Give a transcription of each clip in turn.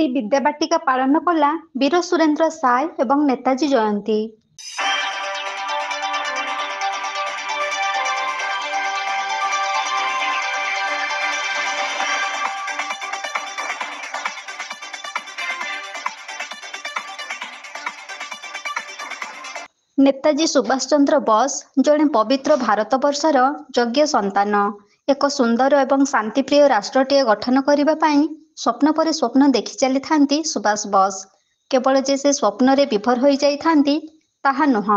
श्री विद्याबाटिका पालन कला वीर सुरेंद्र साय एवं नेताजी जयंती। नेताजी सुभाष चंद्र बोस जड़े पवित्र भारतवर्षर योग्य संतान, एक सुंदर एवं शांतिप्रिय राष्ट्रटीय गठन करने स्वप्न पर स्वप्न देखि चली था सुभाष बोस। केवल जे से स्वप्न रे विफर हो जाइथांती ताहा नुह,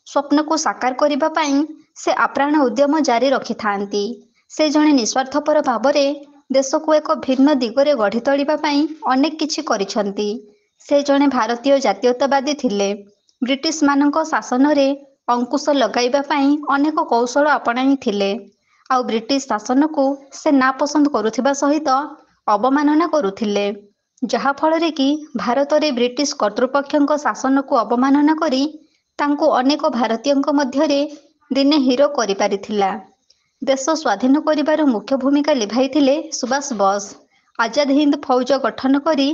स्वप्न को साकार करने से आप्राण उद्यम जारी रखि थांती। से जड़े निस्वार्थपर भाव देश को एक भिन्न दिगरे गढ़ी तोलिबा पई अनेक किछि करिसंती। से जड़े भारतीय जातीयतावादी थिले। ब्रिटिश मानक शासन रे अंकुश लगाइबा पई अनेक कौशल अपनाई थिले। आउ ब्रिटिश शासन को से नापसंद करुथिबा सहित अवमानना करुथिले, जहा फଳରେ कि भारत रे ब्रिटिश कर्तृपक्षक शासन को अवमानना करी तांको अनेक भारतीयଙ୍କ ମଧ୍ୟରେ दिने हिरो करि पारिथिला। देश स्वाधीन करिबार मुख्य भूमिका लिभाइथिले सुभाष बोस। आजाद हिंद फौज गठन करी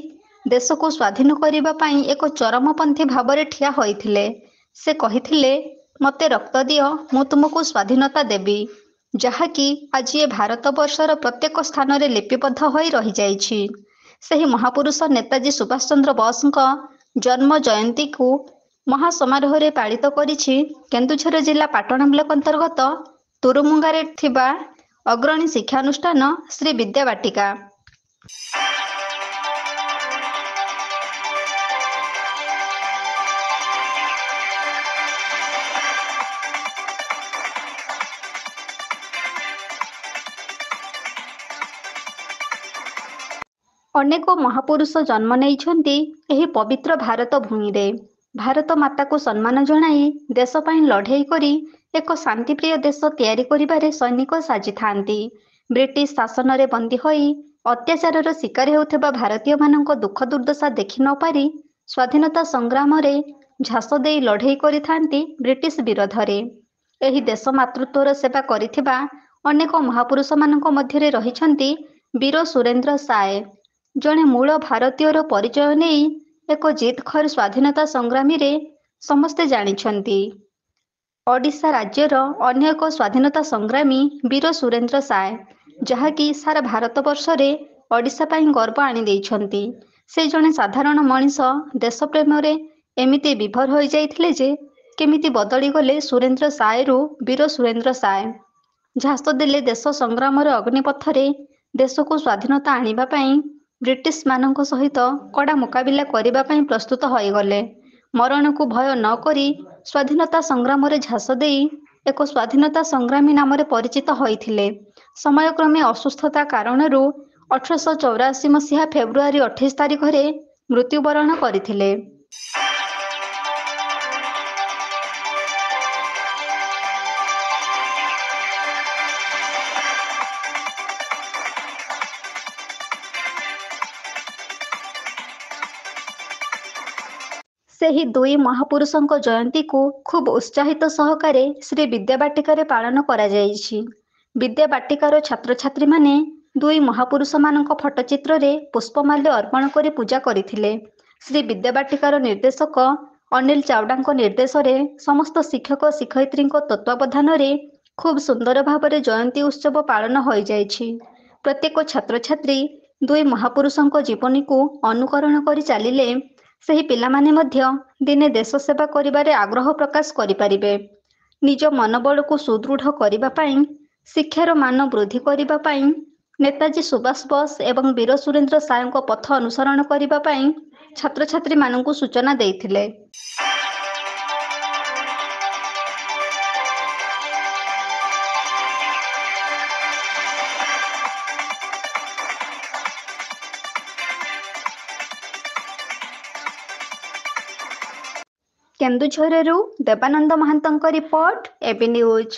देश को स्वाधीन करिबा पई एक चरमपंथी भावरे ठिया होइथिले। से कहिथिले, मते रक्त दियो मु तुमको स्वाधीनता देबी, जहाँकि आज ये भारतवर्षर प्रत्येक स्थान रे लिपिबद्ध होई रही जाइछि। सही महापुरुष नेताजी सुभाष चंद्र बोसଙ୍କ जन्म जयंती को महासमारोह रे पालित करिछि केन्दुझर जिला पाटण ब्लॉक अंतर्गत तुरुमुंगारे थिबा अग्रणी शिक्षानुष्ठान श्री विद्याबाटिका। अनेक महापुरुष जन्म नेइछन्ति एही पवित्र भारत भूमि रे। भारत माता को सम्मान जणाई देश पई लढेई करी एक शांतिप्रिय देश तैयारी करिबारे सैनिक साजी थांती। ब्रिटिश शासन रे बंदी होई अत्याचारर शिकार हेउथिबा भारतीय मानक दुख दुर्दशा देखि न पारी स्वाधीनता संग्राम रे झांस देई लढेई करि थांती ब्रिटिश विरोध रे। एही देश मातृत्वर सेवा करिथिबा अनेक महापुरुष मानक मध्यरे रहिछन्ति वीर सुरेंद्र साय, जड़े मूल भारतीयर परिचय नहीं एक जिदखर स्वाधीनता संग्रामी रे समस्ते जानिछन्ति। ओडिशा राज्यर अन्य एक स्वाधीनता संग्रामी वीर सुरेंद्र साय, जहाँकि सारा भारतवर्ष रे ओडिशा पई गर्व आनी देइछन्ति। से जड़े साधारण मनीष देश प्रेम रे एमिति विभोर हो जाइथिले जे केमिति बदली गले सुरेंद्र साय रु वीर सुरेंद्र साय। झांस देले देश संग्राम अग्निपथ रे देश को स्वाधीनता आनिबा पई ब्रिटिश मानक सहित कड़ा मुकाबिला करने पई प्रस्तुत होई गले। मरण को भय न करी स्वाधीनता संग्राम रे झांस देई एक स्वाधीनता संग्रामी नाम रे परिचित होइथिले। समयक्रमे असुस्थता कारणरू 1884 मसीहा फेब्रुआरी 28 तारिख रे मृत्युवरण करथिले। सेही दुई महापुरुषଙ୍କ जयंती को खूब उत्साहित सहकारे श्री विद्याबाटिकार पालन करा जाइछि। विद्याबाटिकार छात्र छात्री माने दुई महापुरुष मानक फटोचित्र रे पुष्पमाल्य अर्पण करी पूजा करिथिले। श्री विद्याबाटिकार निर्देशक अनिल चावडाଙ୍କ निर्देश रे समस्त शिक्षक शिक्षयित्री तत्वावधान रे खूब सुंदर भाव जयंती उत्सव पालन हो जाइछि। प्रत्येक छात्र छात्री दुई महापुरुषଙ୍କ जीवनी को अनुकरण करी चलिले सही पिलामाने मध्य दिने देश सेवा करिबारे आग्रह प्रकाश करिपारिबे। निज मनोबल को सुदृढ़ करिबा पई, शिक्षार मान वृद्धि करिबा पई नेताजी सुभाष बोस एवं वीर सुरेंद्र सायଙ୍କ पथ अनुसरण करिबा पई छात्र छात्री माननकु सूचना देइथिले। केन्दुझररू देवानंद महांतଙ୍କ रिपोर्ट एबी न्यूज।